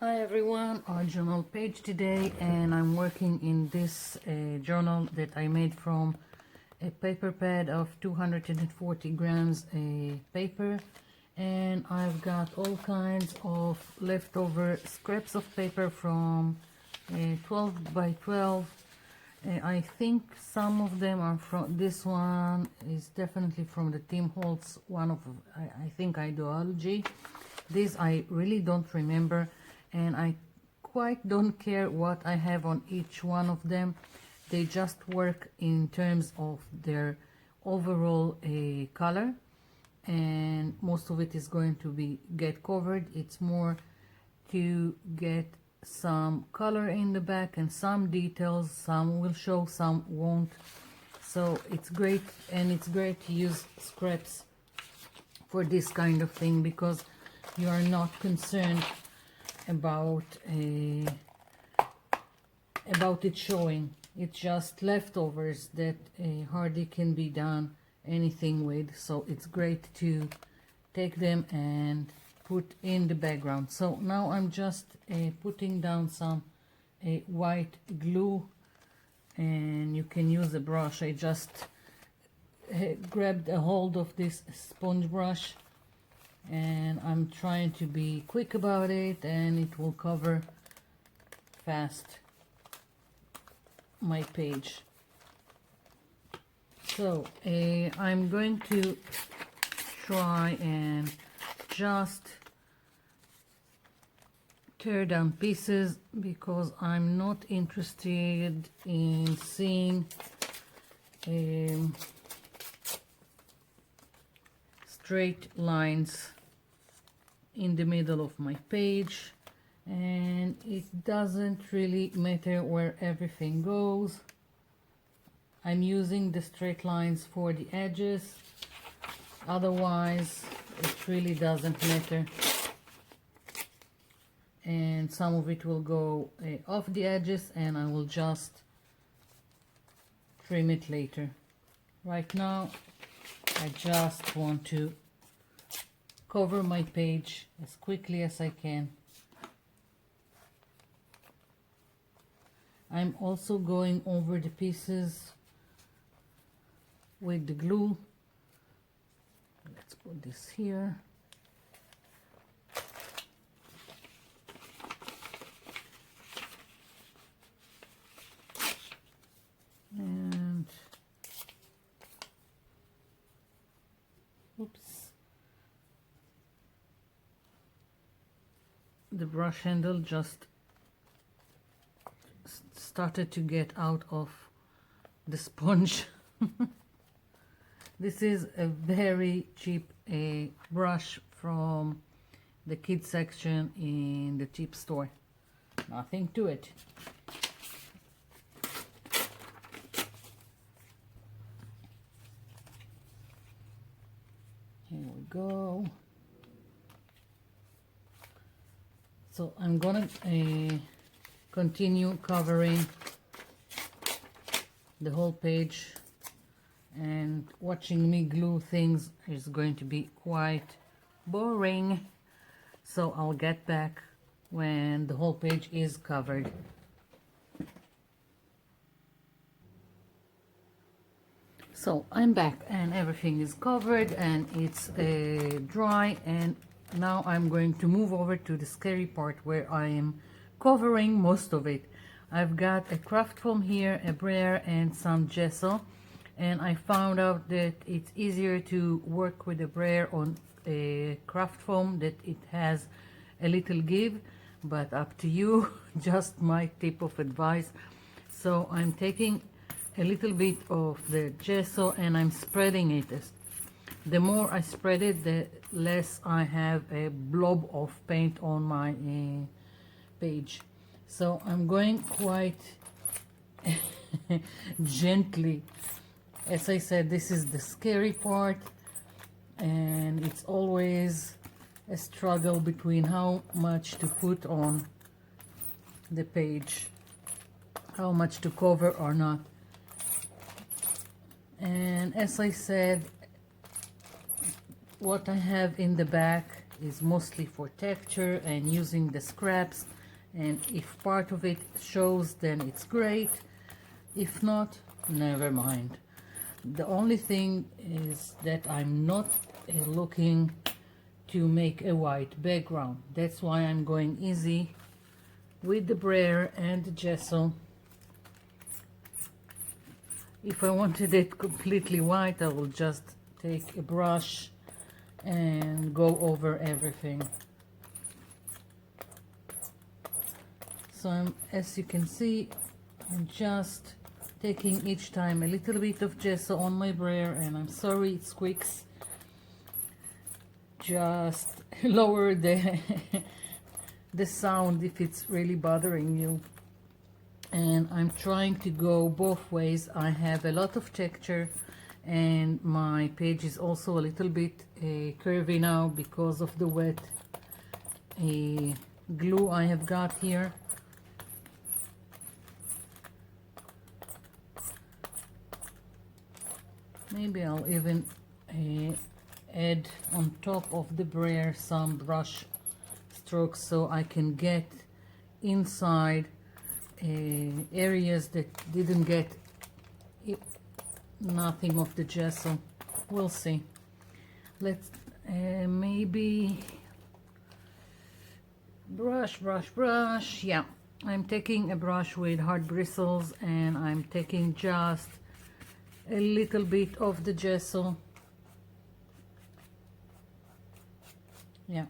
Hi everyone, our journal page today, and I'm working in this journal that I made from a paper pad of 240 grams paper, and I've got all kinds of leftover scraps of paper from 12 by 12. I think some of them are from, this one is definitely from the Tim Holtz one of, I think, ideology. This I really don't remember, and I quite don't care what I have on each one of them. They just work in terms of their overall color, and most of it is going to be get covered. It's more to get some color in the back and some details. Some will show, some won't. So it's great, and it's great to use scraps for this kind of thing because you are not concerned about it showing. It's just leftovers that hardly can be done anything with, so it's great to take them and put in the background. So now I'm just putting down some white glue, and you can use a brush. I just grabbed a hold of this sponge brush, and I'm trying to be quick about it, and it will cover fast my page. So I'm going to try and just tear down pieces because I'm not interested in seeing straight lines in the middle of my page, and it doesn't really matter where everything goes. I'm using the straight lines for the edges, otherwise it really doesn't matter, and some of it will go off the edges, and I will just trim it later. Right now I just want to cover my page as quickly as I can. I'm also going over the pieces with the glue. Let's put this here. And oops. The brush handle just started to get out of the sponge. This is a very cheap brush from the kids section in the cheap store. Nothing to it. Here we go. So I'm gonna continue covering the whole page, and watching me glue things is going to be quite boring, so I'll get back when the whole page is covered. So I'm back, and everything is covered, and it's dry, and now I'm going to move over to the scary part where I am covering most of it. I've got a craft foam here, a brayer, and some gesso, and I found out that it's easier to work with a brayer on a craft foam, that it has a little give, but up to you. Just my tip of advice. So I'm taking a little bit of the gesso and I'm spreading it. The more I spread it, the less I have a blob of paint on my page. So I'm going quite gently. As I said, this is the scary part, and it's always a struggle between how much to put on the page, how much to cover or not. And as I said, what I have in the back is mostly for texture and using the scraps, and if part of it shows then it's great, if not, never mind. The only thing is that I'm not looking to make a white background. That's why I'm going easy with the brayer and the gesso. If I wanted it completely white, I will just take a brush and go over everything. So as you can see, I'm just taking each time a little bit of gesso on my brayer, and I'm sorry it squeaks. Just lower the the sound if it's really bothering you. And I'm trying to go both ways. I have a lot of texture, and my page is also a little bit curvy now because of the wet glue I have got here. Maybe I'll even add on top of the brayer some brush strokes so I can get inside areas that didn't get nothing of the gesso. We'll see. Let's maybe brush. Yeah, I'm taking a brush with hard bristles, and I'm taking just a little bit of the gesso. Yeah,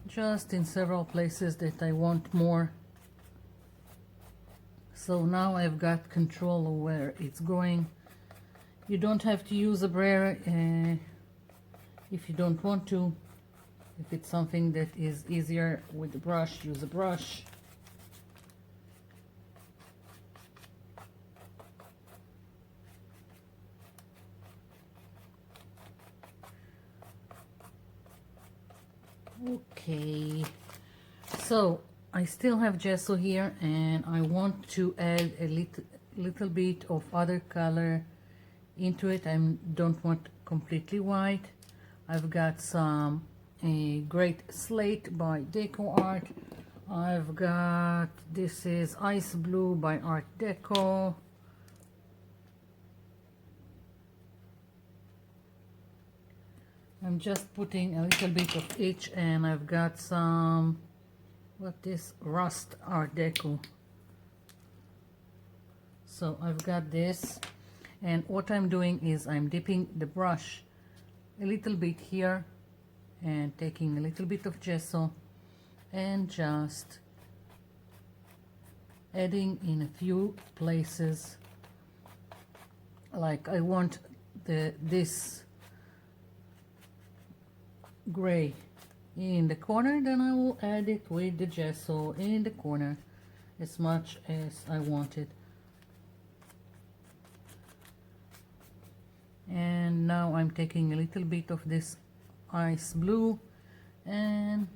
just in several places that I want more. So now I've got control of where it's going. You don't have to use a brayer if you don't want to. If it's something that is easier with the brush, use a brush. Okay, so I still have gesso here, and I want to add a little bit of other color into it. I don't want completely white. I've got some Great Slate by Deco Art. I've got, this is Ice Blue by Art Deco. I'm just putting a little bit of each, and I've got some, what is Rust Art Deco. So I've got this, and what I'm doing is I'm dipping the brush a little bit here and taking a little bit of gesso and just adding in a few places. Like I want this gray in the corner, then I will add it with the gesso in the corner as much as I want it. And now I'm taking a little bit of this ice blue, and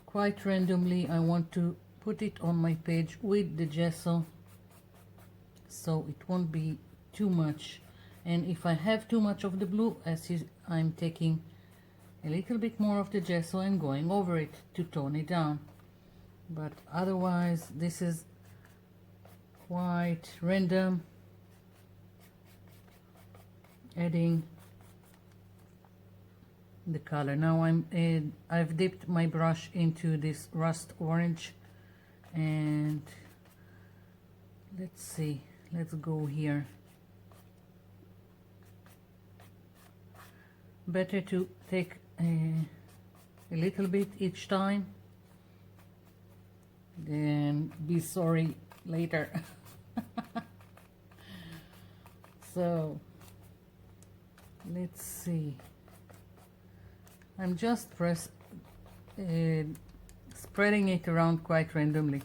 quite randomly I want to put it on my page with the gesso so it won't be too much. And if I have too much of the blue, I'm taking a little bit more of the gesso and going over it to tone it down. But otherwise this is quite random, adding the color. Now I've dipped my brush into this rust orange, and let's see, let's go here. Better to take a little bit each time then be sorry later. So let's see, I'm just spreading it around quite randomly,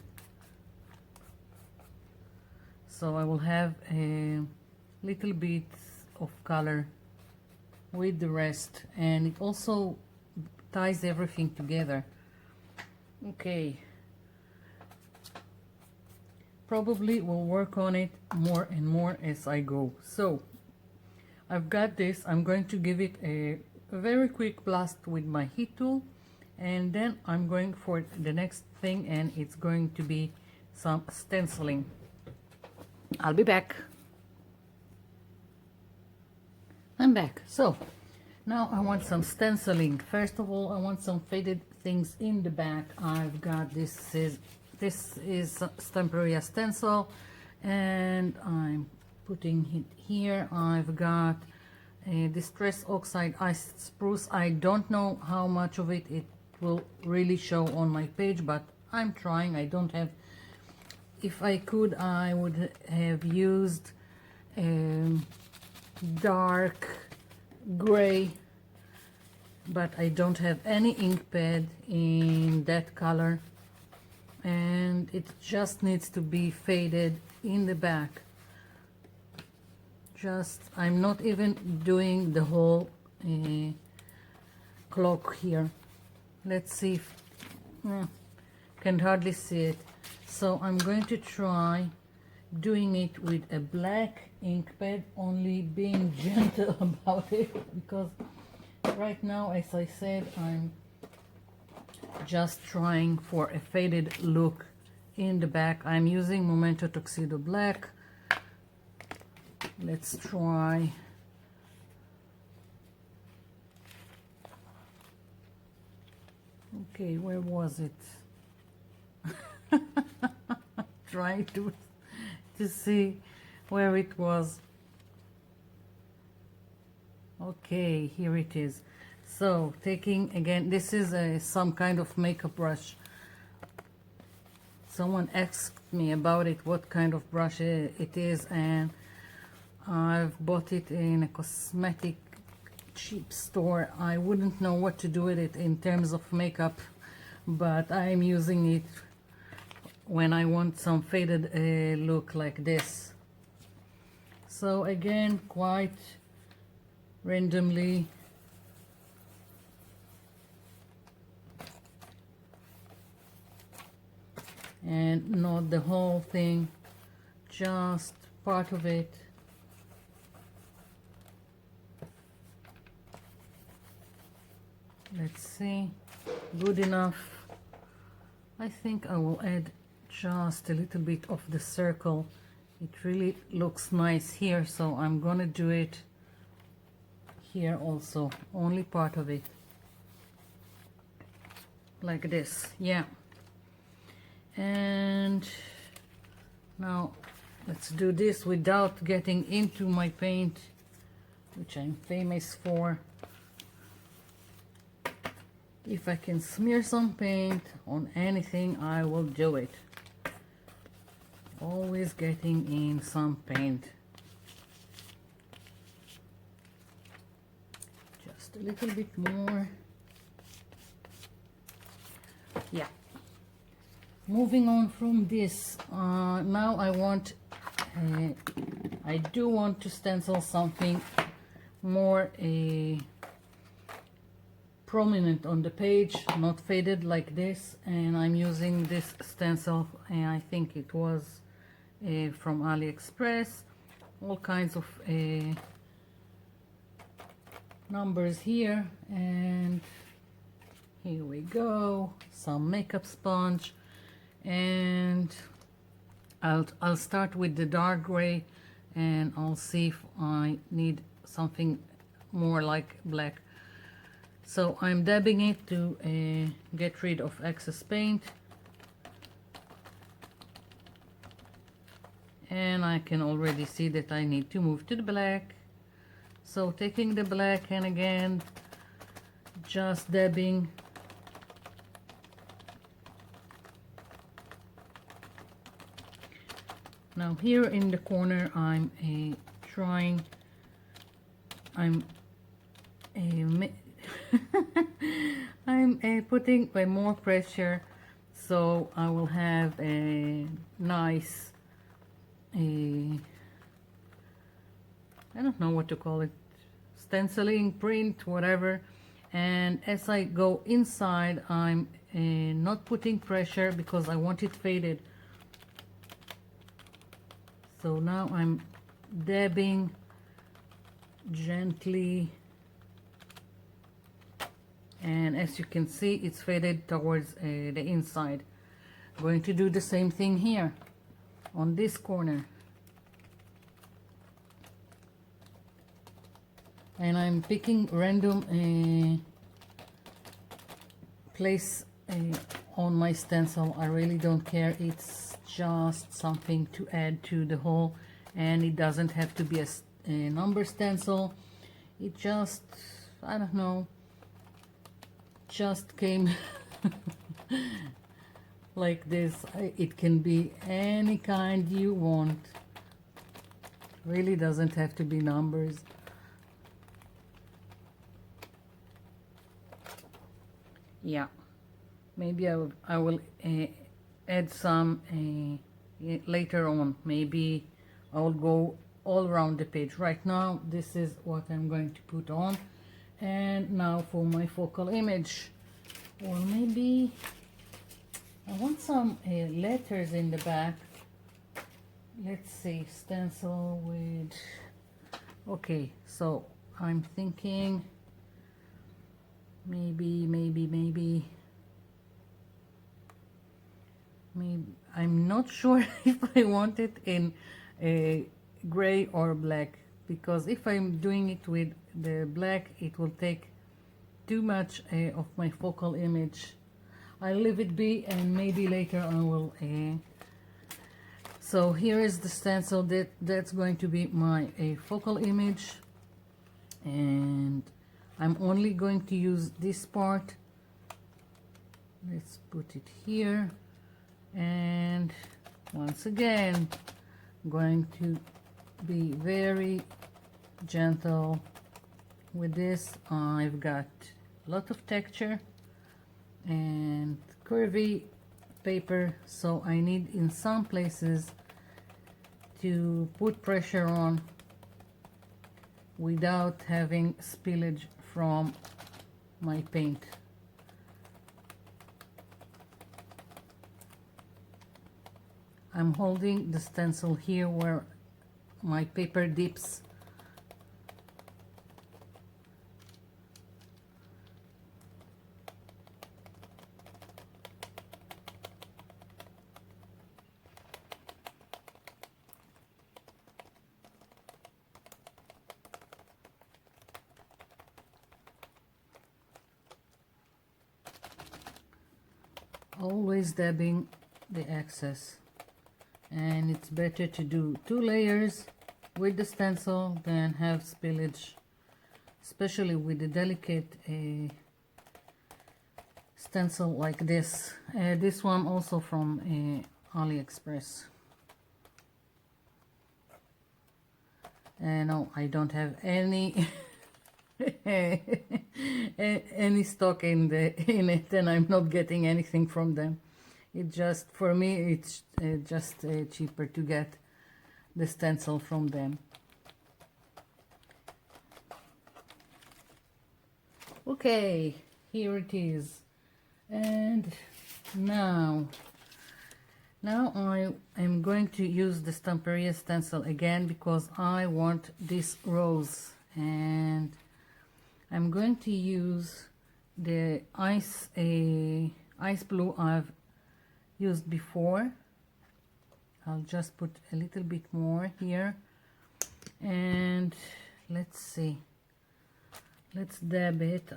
so I will have a little bit of color with the rest, and it also ties everything together. Okay, probably will work on it more and more as I go. So I've got this. I'm going to give it a very quick blast with my heat tool, and then I'm going for the next thing, and it's going to be some stenciling. I'll be back. I'm back. So now I want some stenciling. First of all, I want some faded things in the back. I've got this is temporary stencil, and I'm putting it here. I've got a distress oxide ice spruce. I don't know how much of it will really show on my page, but I'm trying. I don't have, if I could, I would have used dark gray, but I don't have any ink pad in that color, and it just needs to be faded in the back. I'm not even doing the whole clock here. Let's see if can hardly see it. So I'm going to try doing it with a black ink pad, only being gentle about it, because right now, as I said, I'm just trying for a faded look in the back. I'm using Momento Tuxedo Black. Let's try. Okay, where was it? Trying to see where it was. Okay, here it is. So taking again, this is some kind of makeup brush. Someone asked me about it, what kind of brush it is, and I've bought it in a cosmetic cheap store. I wouldn't know what to do with it in terms of makeup, but I'm using it when I want some faded look like this. So again, quite randomly, and not the whole thing, just part of it. Let's see, good enough. I think I will add just a little bit of the circle. It really looks nice here, so I'm gonna do it here also, only part of it, like this. Yeah. And now let's do this without getting into my paint, which I'm famous for. If I can smear some paint on anything, I will do it. Always getting in some paint. Just a little bit more. Yeah. Moving on from this, now I do want to stencil something more prominent on the page, not faded like this, and I'm using this stencil, and I think it was from AliExpress. All kinds of numbers here, and here we go, some makeup sponge, and I'll start with the dark gray, and I'll see if I need something more like black. So I'm dabbing it to get rid of excess paint, and I can already see that I need to move to the black. So taking the black, and again just dabbing. Now here in the corner, I'm putting more pressure, so I will have a nice, I don't know what to call it, stenciling, print, whatever. And as I go inside, I'm not putting pressure because I want it faded. So now I'm dabbing gently, and as you can see it's faded towards the inside. Going to do the same thing here on this corner, and I'm picking random place on my stencil. I really don't care, it's just something to add to the whole, and it doesn't have to be a number stencil. It just, I don't know, just came like this. It can be any kind you want, really doesn't have to be numbers. Yeah, maybe I will add some later on. Maybe I'll go all around the page. Right now this is what I'm going to put on. And now for my focal image, or maybe I want some letters in the back. Let's see, stencil with, okay, so I'm thinking maybe I'm not sure if I want it in gray or black, because if I'm doing it with the black it will take too much of my focal image. I'll leave it be, and maybe later I will so here is the stencil that's going to be my focal image, and I'm only going to use this part. Let's put it here, and once again going to be very gentle with this. I've got a lot of texture and curvy paper, so I need in some places to put pressure on without having spillage from my paint. I'm holding the stencil here where my paper dips. Always dabbing the excess, and it's better to do 2 layers with the stencil than have spillage, especially with a delicate stencil like this. This one also from AliExpress. No, I don't have any any stock in it, and I'm not getting anything from them. It just, for me, it's just cheaper to get the stencil from them. Okay, here it is. And now I am going to use the Stamperia stencil again, because I want this rose, and I'm going to use the ice blue I've used before. I'll just put a little bit more here, and let's see, let's dab it.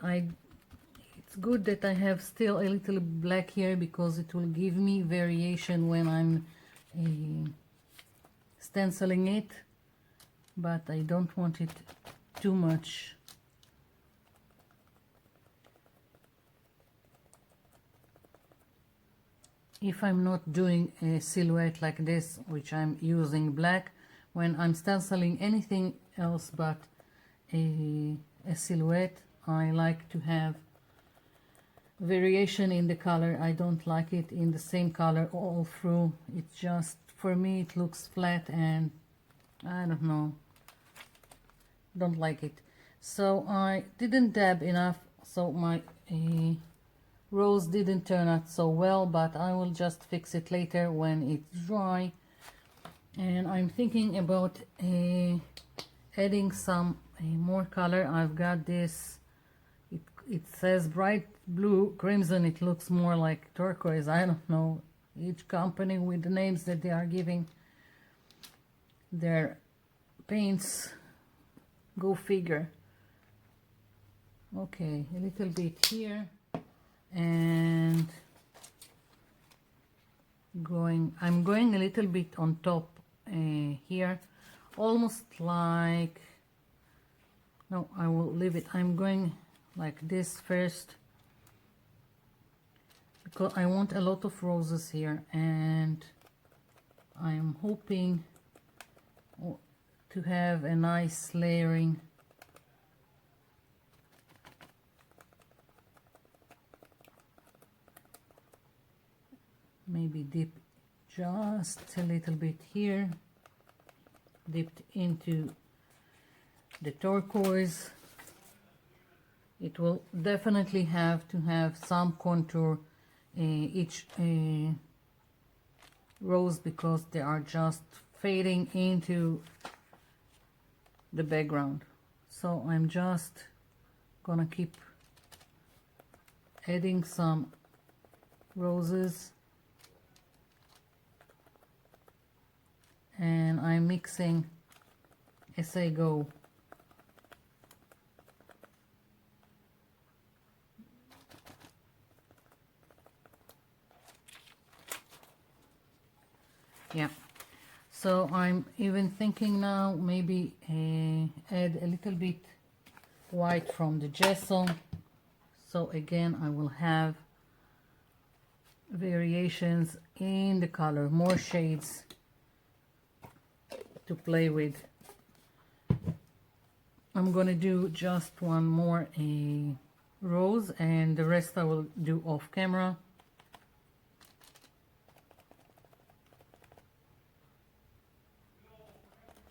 It's good that I have still a little black here, because it will give me variation when I'm stenciling it, but I don't want it too much. If I'm not doing a silhouette like this, which I'm using black, when I'm stenciling anything else but a silhouette, I like to have variation in the color. I don't like it in the same color all through. It's just, for me, it looks flat, and I don't know, don't like it. So I didn't dab enough, so my rose didn't turn out so well, but I will just fix it later when it's dry. And I'm thinking about adding some more color. I've got this, it says bright blue crimson. It looks more like turquoise. I don't know, each company with the names that they are giving their paints, go figure. Okay, a little bit here, and I'm going a little bit on top here, almost like, no, I will leave it. I'm going like this first because I want a lot of roses here, and I'm hoping to have a nice layering. Maybe dip just a little bit here, dipped into the turquoise. It will definitely have to have some contour each rose, because they are just fading into the background. So I'm just gonna keep adding some roses, and I'm mixing as I go. Yeah, so I'm even thinking now maybe add a little bit white from the gesso. So again, I will have variations in the color, more shades to play with. I'm gonna do just one more rose, and the rest I will do off camera.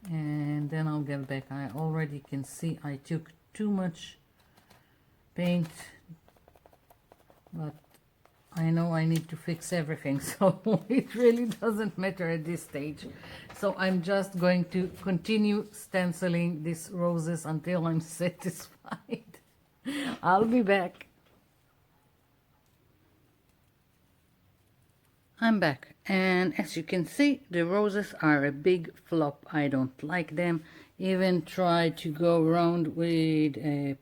And then I'll get back. I already can see I took too much paint, but I know I need to fix everything, so it really doesn't matter at this stage. So I'm just going to continue stenciling these roses until I'm satisfied. I'll be back. I'm back, and as you can see, the roses are a big flop. I don't like them. Even try to go around with a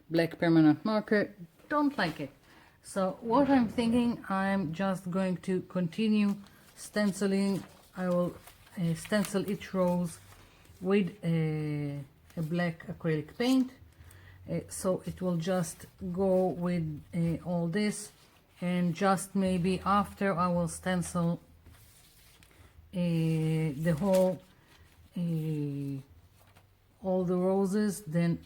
black permanent marker, don't like it. So what I'm thinking, I'm just going to continue stenciling. I will stencil each rose with a black acrylic paint, so it will just go with all this. And just maybe after I will stencil the whole all the roses, then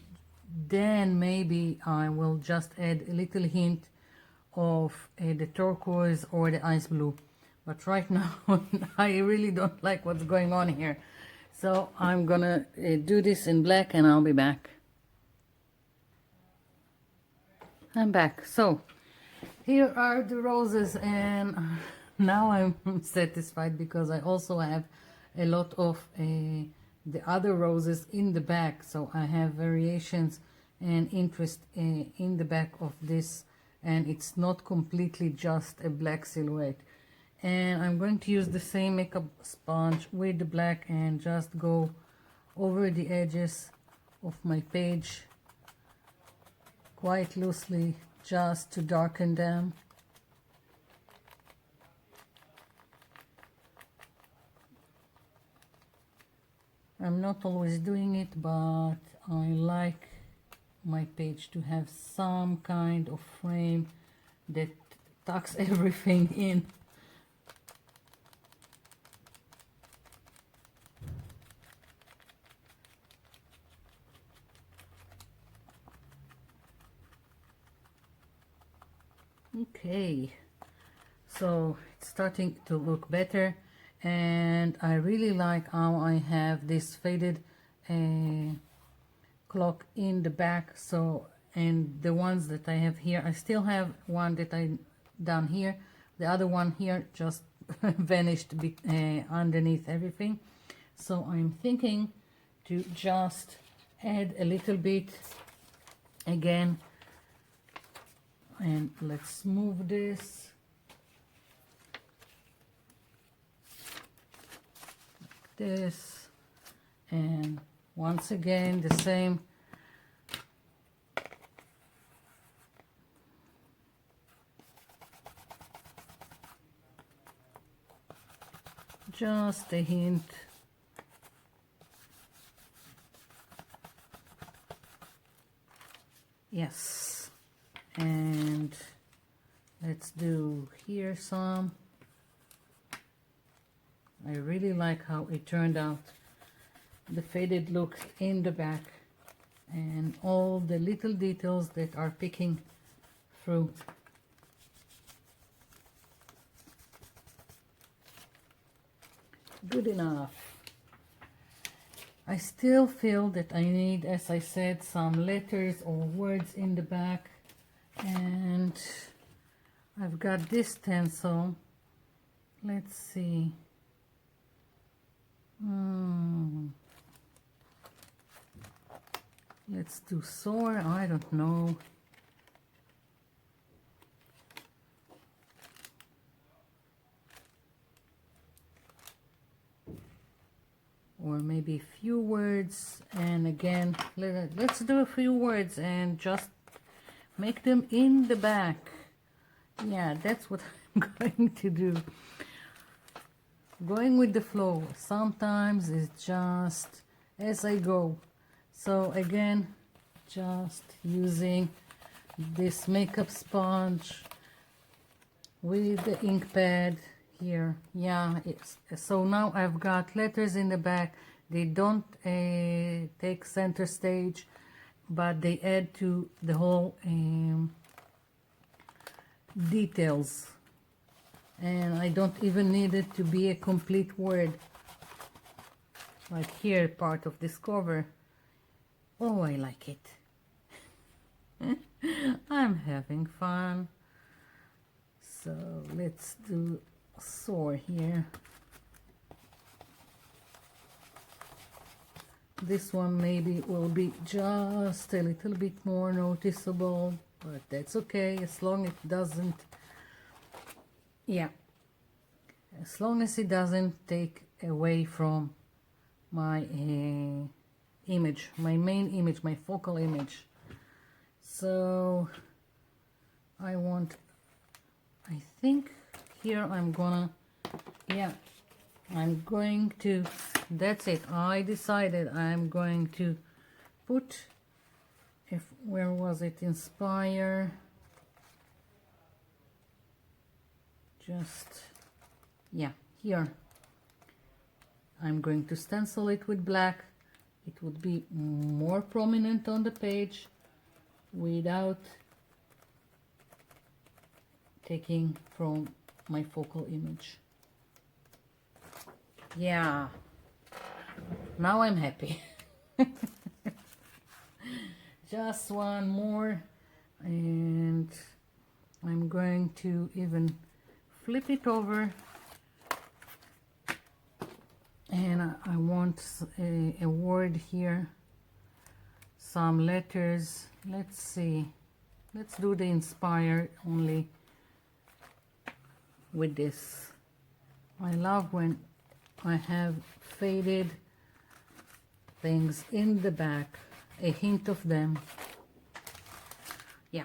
maybe I will just add a little hint of the turquoise or the ice blue. But right now I really don't like what's going on here, so I'm gonna do this in black, and I'll be back. I'm back. So here are the roses, and now I'm satisfied because I also have a lot of the other roses in the back, so I have variations and interest in the back of this, and it's not completely just a black silhouette. And I'm going to use the same makeup sponge with the black and just go over the edges of my page quite loosely, just to darken them. I'm not always doing it, but I like my page to have some kind of frame that tucks everything in. Okay, so it's starting to look better, and I really like how I have this faded clock in the back. So, and the ones that I have here, I still have one that I done here, the other one here just vanished underneath everything. So I'm thinking to just add a little bit again, and let's move this like this, and once again the same. Just a hint. Yes, and let's do here some. I really like how it turned out, the faded look in the back and all the little details that are picking through. Good enough. I still feel that I need, as I said, some letters or words in the back, and I've got this stencil. Let's see. Let's do soar. I don't know. Or maybe a few words, and again let's do a few words and just make them in the back. Yeah, that's what I'm going to do. Going with the flow. Sometimes it's just as I go. So again, just using this makeup sponge with the ink pad here. Yeah, so now I've got letters in the back. They don't take center stage, but they add to the whole details, and I don't even need it to be a complete word, like here, part of this cover. Oh, I like it. I'm having fun. So let's do soar here. This one maybe will be just a little bit more noticeable, but that's okay, as long as it doesn't, yeah, as long as it doesn't take away from my image, my main image, my focal image. So I think here I'm gonna, yeah, I'm going to, that's it, I decided I'm going to put, where was it, inspire, just, yeah, here. I'm going to stencil it with black. It would be more prominent on the page without taking from my focal image. Yeah, now I'm happy. Just one more, and I'm going to even flip it over, and I want a word here, some letters. Let's see, let's do the inspire only with this. I love when I have faded things in the back, a hint of them. Yeah,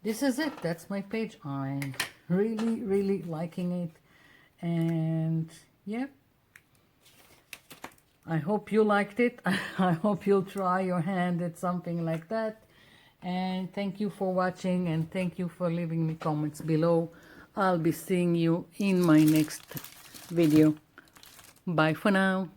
this is it. That's my page. I'm really liking it, and yeah, I hope you liked it. I hope you'll try your hand at something like that, and thank you for watching, and thank you for leaving me comments below. I'll be seeing you in my next video. Bye for now.